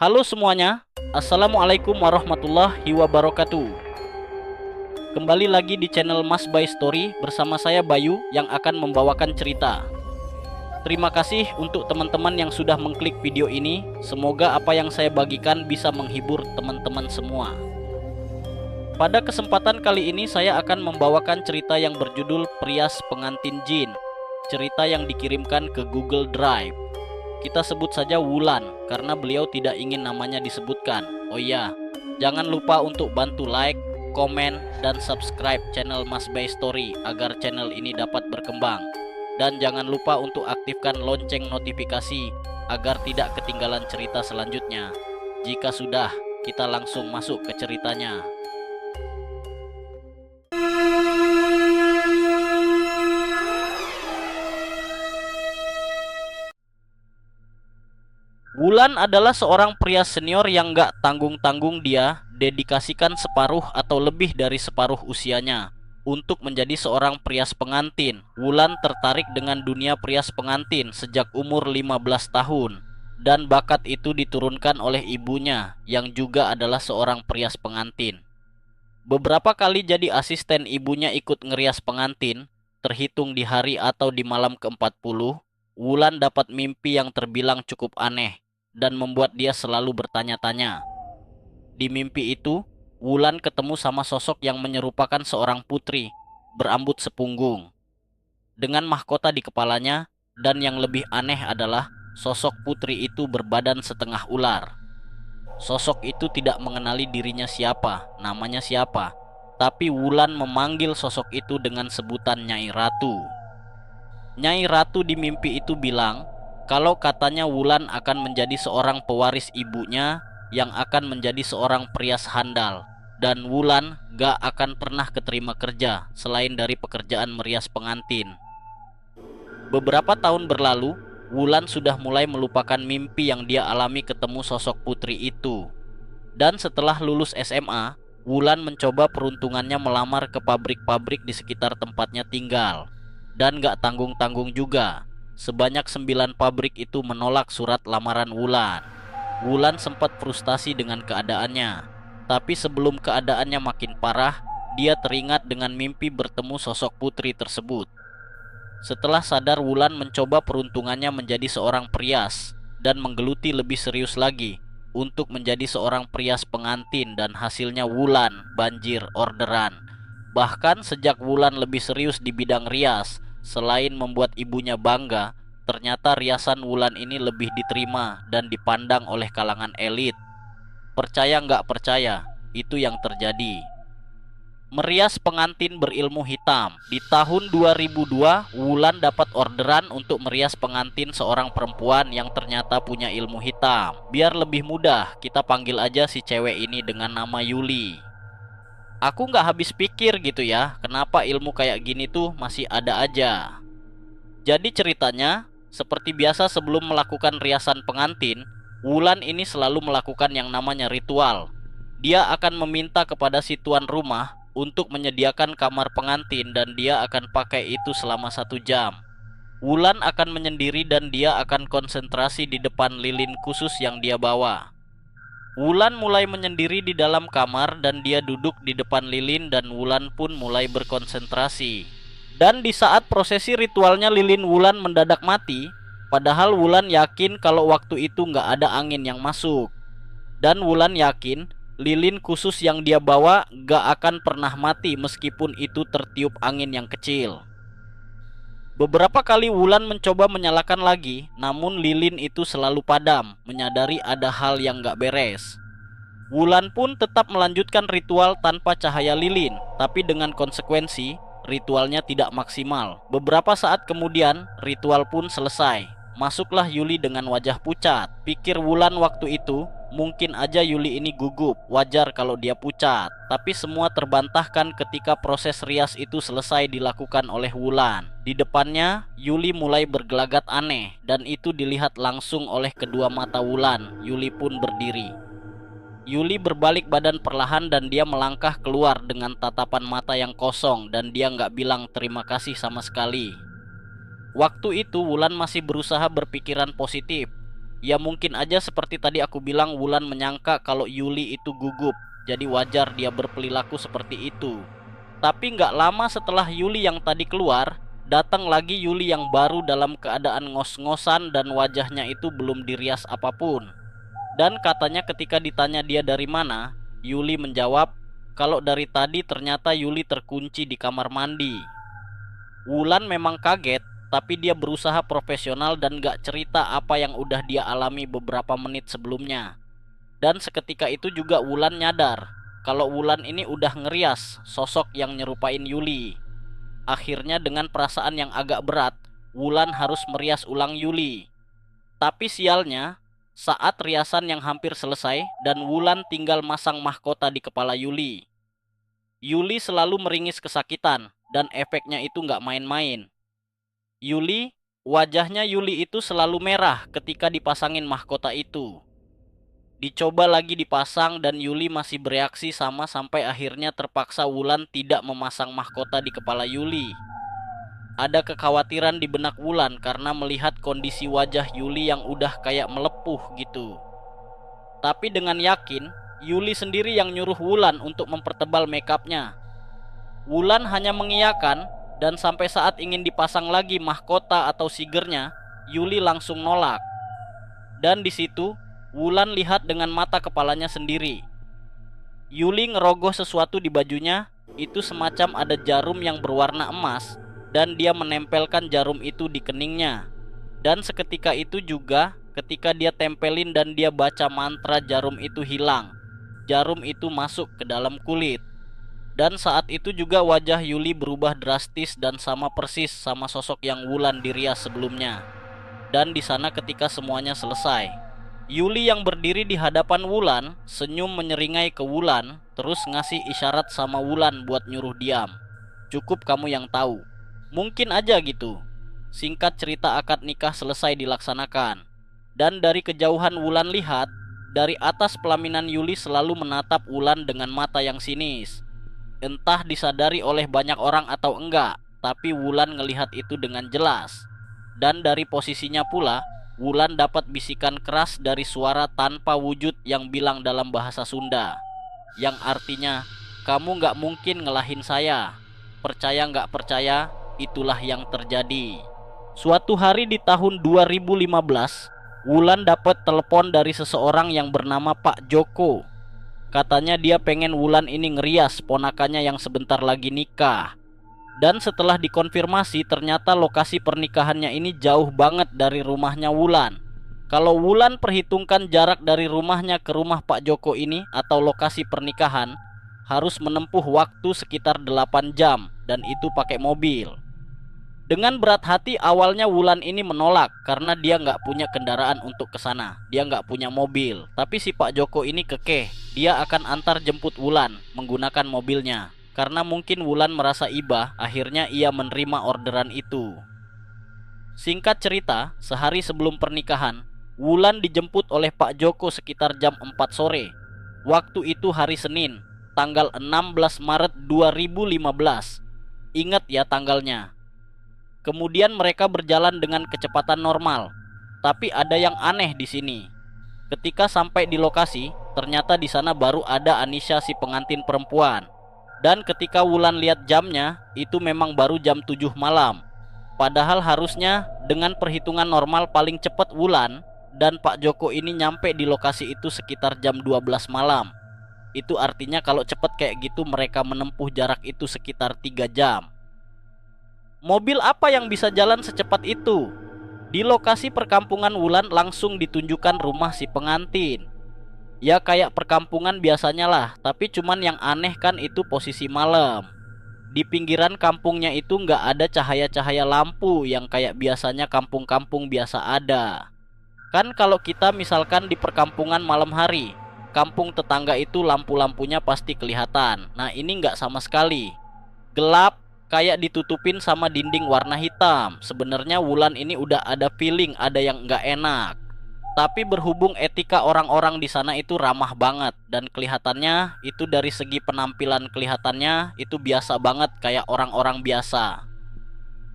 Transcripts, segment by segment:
Halo semuanya, Assalamualaikum warahmatullahi wabarakatuh. Kembali lagi di channel Mas Bay Story bersama saya Bayu yang akan membawakan cerita. Terima kasih untuk teman-teman yang sudah mengklik video ini. Semoga apa yang saya bagikan bisa menghibur teman-teman semua. Pada kesempatan kali ini saya akan membawakan cerita yang berjudul Prias Pengantin Jin. Cerita yang dikirimkan ke Google Drive. Kita sebut saja Wulan karena beliau tidak ingin namanya disebutkan. Oh iya, jangan lupa untuk bantu like, komen, dan subscribe channel Mas Bay Story agar channel ini dapat berkembang. Dan jangan lupa untuk aktifkan lonceng notifikasi agar tidak ketinggalan cerita selanjutnya. Jika sudah, kita langsung masuk ke ceritanya. Wulan adalah seorang pria senior yang gak tanggung-tanggung. Dia dedikasikan separuh atau lebih dari separuh usianya untuk menjadi seorang prias pengantin. Wulan tertarik dengan dunia prias pengantin sejak umur 15 tahun. Dan bakat itu diturunkan oleh ibunya yang juga adalah seorang prias pengantin. Beberapa kali jadi asisten ibunya ikut ngerias pengantin, terhitung di hari atau di malam ke-40. Wulan dapat mimpi yang terbilang cukup aneh dan membuat dia selalu bertanya-tanya. Di mimpi itu, Wulan ketemu sama sosok yang menyerupakan seorang putri berambut sepunggung dengan mahkota di kepalanya, dan yang lebih aneh adalah sosok putri itu berbadan setengah ular. Sosok itu tidak mengenali dirinya siapa, namanya siapa, tapi Wulan memanggil sosok itu dengan sebutan Nyai Ratu. Nyai Ratu di mimpi itu bilang kalau katanya Wulan akan menjadi seorang pewaris ibunya yang akan menjadi seorang prias handal, dan Wulan gak akan pernah keterima kerja selain dari pekerjaan merias pengantin. Beberapa tahun berlalu, Wulan sudah mulai melupakan mimpi yang dia alami ketemu sosok putri itu. Dan setelah lulus SMA, Wulan mencoba peruntungannya melamar ke pabrik-pabrik di sekitar tempatnya tinggal. Dan gak tanggung-tanggung juga, sebanyak 9 pabrik itu menolak surat lamaran Wulan. Wulan sempat frustasi dengan keadaannya, tapi sebelum keadaannya makin parah, dia teringat dengan mimpi bertemu sosok putri tersebut. Setelah sadar, Wulan mencoba peruntungannya menjadi seorang prias dan menggeluti lebih serius lagi untuk menjadi seorang prias pengantin, dan hasilnya Wulan banjir orderan. Bahkan sejak Wulan lebih serius di bidang rias, selain membuat ibunya bangga, ternyata riasan Wulan ini lebih diterima dan dipandang oleh kalangan elit. Percaya nggak percaya, itu yang terjadi. Merias pengantin berilmu hitam. Di tahun 2002, Wulan dapat orderan untuk merias pengantin seorang perempuan yang ternyata punya ilmu hitam. Biar lebih mudah, kita panggil aja si cewek ini dengan nama Yuli. Aku nggak habis pikir gitu ya, kenapa ilmu kayak gini tuh masih ada aja. Jadi ceritanya, seperti biasa sebelum melakukan riasan pengantin, Wulan ini selalu melakukan yang namanya ritual. Dia akan meminta kepada si tuan rumah untuk menyediakan kamar pengantin, dan dia akan pakai itu selama 1 jam. Wulan akan menyendiri dan dia akan konsentrasi di depan lilin khusus yang dia bawa. Wulan mulai menyendiri di dalam kamar dan dia duduk di depan lilin, dan Wulan pun mulai berkonsentrasi. Dan di saat prosesi ritualnya, lilin Wulan mendadak mati, padahal Wulan yakin kalau waktu itu nggak ada angin yang masuk. Dan Wulan yakin lilin khusus yang dia bawa gak akan pernah mati meskipun itu tertiup angin yang kecil. Beberapa kali Wulan mencoba menyalakan lagi, namun lilin itu selalu padam, menyadari ada hal yang gak beres. Wulan pun tetap melanjutkan ritual tanpa cahaya lilin, tapi dengan konsekuensi, ritualnya tidak maksimal. Beberapa saat kemudian, ritual pun selesai. Masuklah Yuli dengan wajah pucat. Pikir Wulan waktu itu, mungkin aja Yuli ini gugup, wajar kalau dia pucat. Tapi semua terbantahkan ketika proses rias itu selesai dilakukan oleh Wulan. Di depannya, Yuli mulai bergelagat aneh, dan itu dilihat langsung oleh kedua mata Wulan. Yuli pun berdiri. Yuli berbalik badan perlahan dan dia melangkah keluar dengan tatapan mata yang kosong, dan dia nggak bilang terima kasih sama sekali. Waktu itu Wulan masih berusaha berpikiran positif. Ya mungkin aja seperti tadi aku bilang, Wulan menyangka kalau Yuli itu gugup, jadi wajar dia berperilaku seperti itu. Tapi nggak lama setelah Yuli yang tadi keluar, datang lagi Yuli yang baru dalam keadaan ngos-ngosan dan wajahnya itu belum dirias apapun. Dan katanya ketika ditanya dia dari mana, Yuli menjawab kalau dari tadi ternyata Yuli terkunci di kamar mandi. Wulan memang kaget, tapi dia berusaha profesional dan gak cerita apa yang udah dia alami beberapa menit sebelumnya. Dan seketika itu juga Wulan nyadar kalau Wulan ini udah ngerias sosok yang nyerupain Yuli. Akhirnya dengan perasaan yang agak berat, Wulan harus merias ulang Yuli. Tapi sialnya, saat riasan yang hampir selesai dan Wulan tinggal masang mahkota di kepala Yuli, Yuli selalu meringis kesakitan dan efeknya itu nggak main-main. Wajahnya Yuli itu selalu merah ketika dipasangin mahkota itu. Dicoba lagi dipasang dan Yuli masih bereaksi sama sampai akhirnya terpaksa Wulan tidak memasang mahkota di kepala Yuli. Ada kekhawatiran di benak Wulan karena melihat kondisi wajah Yuli yang udah kayak melepuh gitu. Tapi dengan yakin, Yuli sendiri yang nyuruh Wulan untuk mempertebal makeupnya. Wulan hanya mengiyakan dan sampai saat ingin dipasang lagi mahkota atau sigernya, Yuli langsung nolak. Dan di situ, Wulan lihat dengan mata kepalanya sendiri. Yuli ngerogoh sesuatu di bajunya, itu semacam ada jarum yang berwarna emas, dan dia menempelkan jarum itu di keningnya. Dan seketika itu juga, ketika dia tempelin dan dia baca mantra, jarum itu hilang. Jarum itu masuk ke dalam kulit. Dan saat itu juga wajah Yuli berubah drastis dan sama persis sama sosok yang Wulan dirias sebelumnya. Dan di sana ketika semuanya selesai, Yuli yang berdiri di hadapan Wulan senyum menyeringai ke Wulan, terus ngasih isyarat sama Wulan buat nyuruh diam. Cukup kamu yang tahu. Mungkin aja gitu. Singkat cerita, akad nikah selesai dilaksanakan. Dan dari kejauhan Wulan lihat, dari atas pelaminan Yuli selalu menatap Wulan dengan mata yang sinis. Entah disadari oleh banyak orang atau enggak, tapi Wulan ngelihat itu dengan jelas. Dan dari posisinya pula, Wulan dapat bisikan keras dari suara tanpa wujud yang bilang dalam bahasa Sunda, yang artinya, kamu gak mungkin ngelahin saya. Percaya gak percaya, itulah yang terjadi. Suatu hari di tahun 2015, Wulan dapat telepon dari seseorang yang bernama Pak Joko. Katanya dia pengen Wulan ini ngerias ponakannya yang sebentar lagi nikah. Dan setelah dikonfirmasi, ternyata lokasi pernikahannya ini jauh banget dari rumahnya Wulan. Kalau Wulan perhitungkan jarak dari rumahnya ke rumah Pak Joko ini atau lokasi pernikahan, harus menempuh waktu sekitar 8 jam, dan itu pakai mobil. Dengan berat hati awalnya Wulan ini menolak karena dia nggak punya kendaraan untuk ke sana. Dia nggak punya mobil. Tapi si Pak Joko ini kekeh, dia akan antar jemput Wulan menggunakan mobilnya. Karena mungkin Wulan merasa iba, akhirnya ia menerima orderan itu. Singkat cerita, sehari sebelum pernikahan, Wulan dijemput oleh Pak Joko sekitar jam 4 sore. Waktu itu hari Senin, tanggal 16 Maret 2015. Ingat ya tanggalnya. Kemudian mereka berjalan dengan kecepatan normal. Tapi ada yang aneh di sini. Ketika sampai di lokasi, ternyata di sana baru ada Anisha si pengantin perempuan. Dan ketika Wulan lihat jamnya, itu memang baru jam 7 malam. Padahal harusnya dengan perhitungan normal paling cepat Wulan dan Pak Joko ini nyampe di lokasi itu sekitar jam 12 malam. Itu artinya kalau cepat kayak gitu mereka menempuh jarak itu sekitar 3 jam. Mobil apa yang bisa jalan secepat itu? Di lokasi perkampungan Wulan langsung ditunjukkan rumah si pengantin. Ya kayak perkampungan biasanya lah, tapi cuman yang aneh kan itu posisi malam. Di pinggiran kampungnya itu nggak ada cahaya-cahaya lampu yang kayak biasanya kampung-kampung biasa ada. Kan kalau kita misalkan di perkampungan malam hari, kampung tetangga itu lampu-lampunya pasti kelihatan. Nah ini nggak sama sekali. Gelap, kayak ditutupin sama dinding warna hitam. Sebenarnya Wulan ini udah ada feeling ada yang nggak enak. Tapi berhubung etika orang-orang di sana itu ramah banget dan kelihatannya itu dari segi penampilan kelihatannya itu biasa banget kayak orang-orang biasa.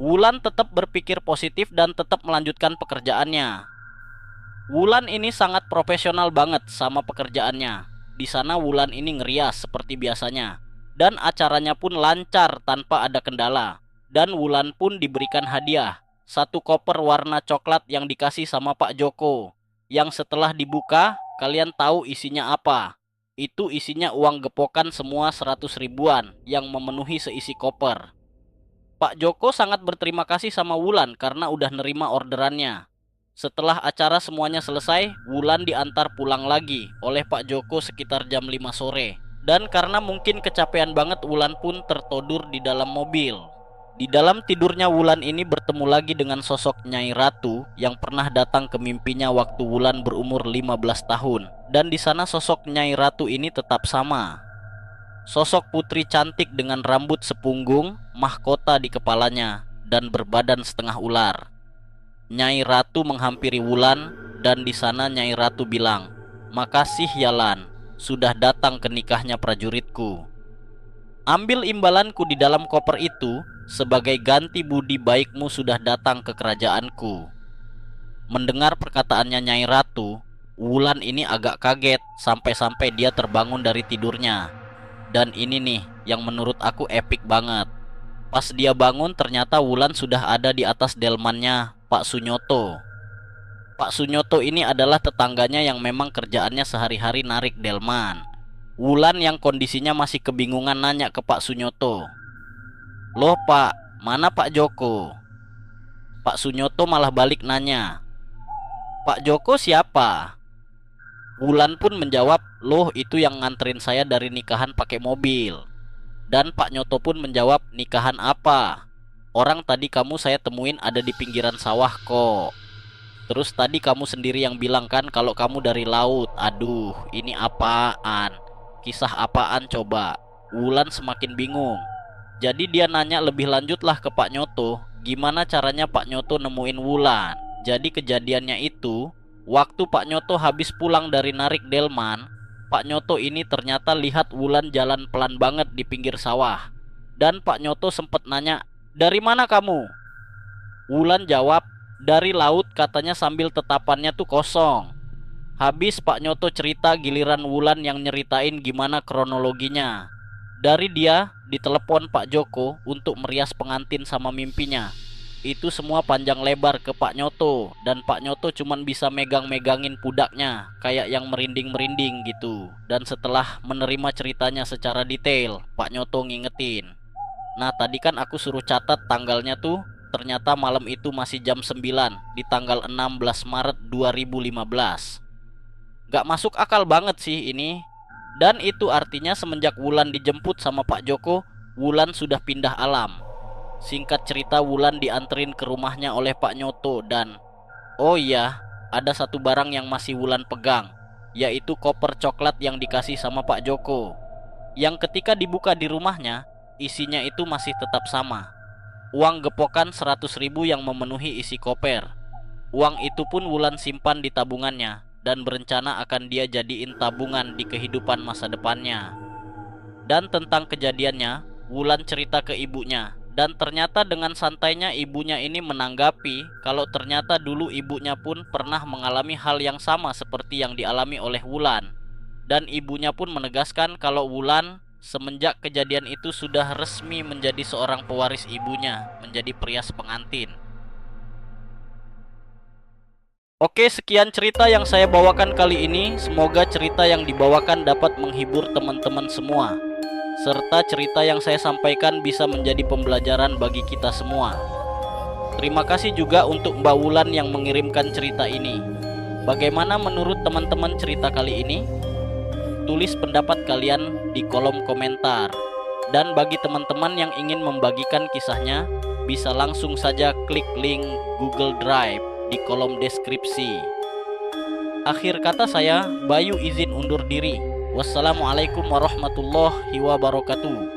Wulan tetap berpikir positif dan tetap melanjutkan pekerjaannya. Wulan ini sangat profesional banget sama pekerjaannya. Di sana Wulan ini ngerias seperti biasanya. Dan acaranya pun lancar tanpa ada kendala. Dan Wulan pun diberikan hadiah. Satu koper warna coklat yang dikasih sama Pak Joko. Yang setelah dibuka, kalian tahu isinya apa? Itu isinya uang gepokan semua 100 ribuan yang memenuhi seisi koper. Pak Joko sangat berterima kasih sama Wulan karena udah nerima orderannya. Setelah acara semuanya selesai, Wulan diantar pulang lagi oleh Pak Joko sekitar jam 5 sore. Dan karena mungkin kecapean banget, Wulan pun tertidur di dalam mobil. Di dalam tidurnya Wulan ini bertemu lagi dengan sosok Nyai Ratu yang pernah datang ke mimpinya waktu Wulan berumur 15 tahun. Dan di sana sosok Nyai Ratu ini tetap sama. Sosok putri cantik dengan rambut sepunggung, mahkota di kepalanya, dan berbadan setengah ular. Nyai Ratu menghampiri Wulan, dan di sana Nyai Ratu bilang, "Makasih ya Lan, sudah datang ke nikahnya prajuritku. Ambil imbalanku di dalam koper itu, sebagai ganti budi baikmu sudah datang ke kerajaanku." Mendengar perkataannya Nyai Ratu, Wulan ini agak kaget sampai-sampai dia terbangun dari tidurnya. Dan ini nih yang menurut aku epic banget. Pas dia bangun ternyata Wulan sudah ada di atas delmannya Pak Sunyoto. Pak Sunyoto ini adalah tetangganya yang memang kerjaannya sehari-hari narik delman. Wulan yang kondisinya masih kebingungan nanya ke Pak Sunyoto, "Loh Pak, mana Pak Joko?" Pak Sunyoto malah balik nanya, "Pak Joko siapa?" Wulan pun menjawab, "Loh itu yang nganterin saya dari nikahan pakai mobil." Dan Pak Nyoto pun menjawab, "Nikahan apa? Orang tadi kamu saya temuin ada di pinggiran sawah kok. Terus tadi kamu sendiri yang bilang kan kalau kamu dari laut." Aduh, ini apaan? Kisah apaan coba? Wulan semakin bingung. Jadi dia nanya lebih lanjutlah ke Pak Nyoto, gimana caranya Pak Nyoto nemuin Wulan. Jadi kejadiannya itu, waktu Pak Nyoto habis pulang dari narik delman, Pak Nyoto ini ternyata lihat Wulan jalan pelan banget di pinggir sawah. Dan Pak Nyoto sempat nanya, "Dari mana kamu?" Wulan jawab, "Dari laut," katanya sambil tatapannya tuh kosong. Habis Pak Nyoto cerita, giliran Wulan yang nyeritain gimana kronologinya. Dari dia ditelepon Pak Joko untuk merias pengantin sama mimpinya. Itu semua panjang lebar ke Pak Nyoto, dan Pak Nyoto cuman bisa megang-megangin pudaknya kayak yang merinding-merinding gitu. Dan setelah menerima ceritanya secara detail, Pak Nyoto ngingetin, "Nah tadi kan aku suruh catat tanggalnya tuh, ternyata malam itu masih jam 9 di tanggal 16 Maret 2015. Gak masuk akal banget sih ini." Dan itu artinya semenjak Wulan dijemput sama Pak Joko, Wulan sudah pindah alam. Singkat cerita, Wulan dianterin ke rumahnya oleh Pak Nyoto dan oh iya, ada satu barang yang masih Wulan pegang, yaitu koper coklat yang dikasih sama Pak Joko. Yang ketika dibuka di rumahnya, isinya itu masih tetap sama. Uang gepokan 100 ribu yang memenuhi isi koper. Uang itu pun Wulan simpan di tabungannya dan berencana akan dia jadiin tabungan di kehidupan masa depannya. Dan tentang kejadiannya, Wulan cerita ke ibunya. Dan ternyata dengan santainya ibunya ini menanggapi kalau ternyata dulu ibunya pun pernah mengalami hal yang sama seperti yang dialami oleh Wulan. Dan ibunya pun menegaskan kalau Wulan semenjak kejadian itu sudah resmi menjadi seorang pewaris ibunya, menjadi perias pengantin. Oke, sekian cerita yang saya bawakan kali ini. Semoga cerita yang dibawakan dapat menghibur teman-teman semua, serta cerita yang saya sampaikan bisa menjadi pembelajaran bagi kita semua. Terima kasih juga untuk Mbak Wulan yang mengirimkan cerita ini. Bagaimana menurut teman-teman cerita kali ini? Tulis pendapat kalian di kolom komentar. Dan bagi teman-teman yang ingin membagikan kisahnya, bisa langsung saja klik link Google Drive di kolom deskripsi. Akhir kata saya, Bayu izin undur diri. Wassalamualaikum warahmatullahi wabarakatuh.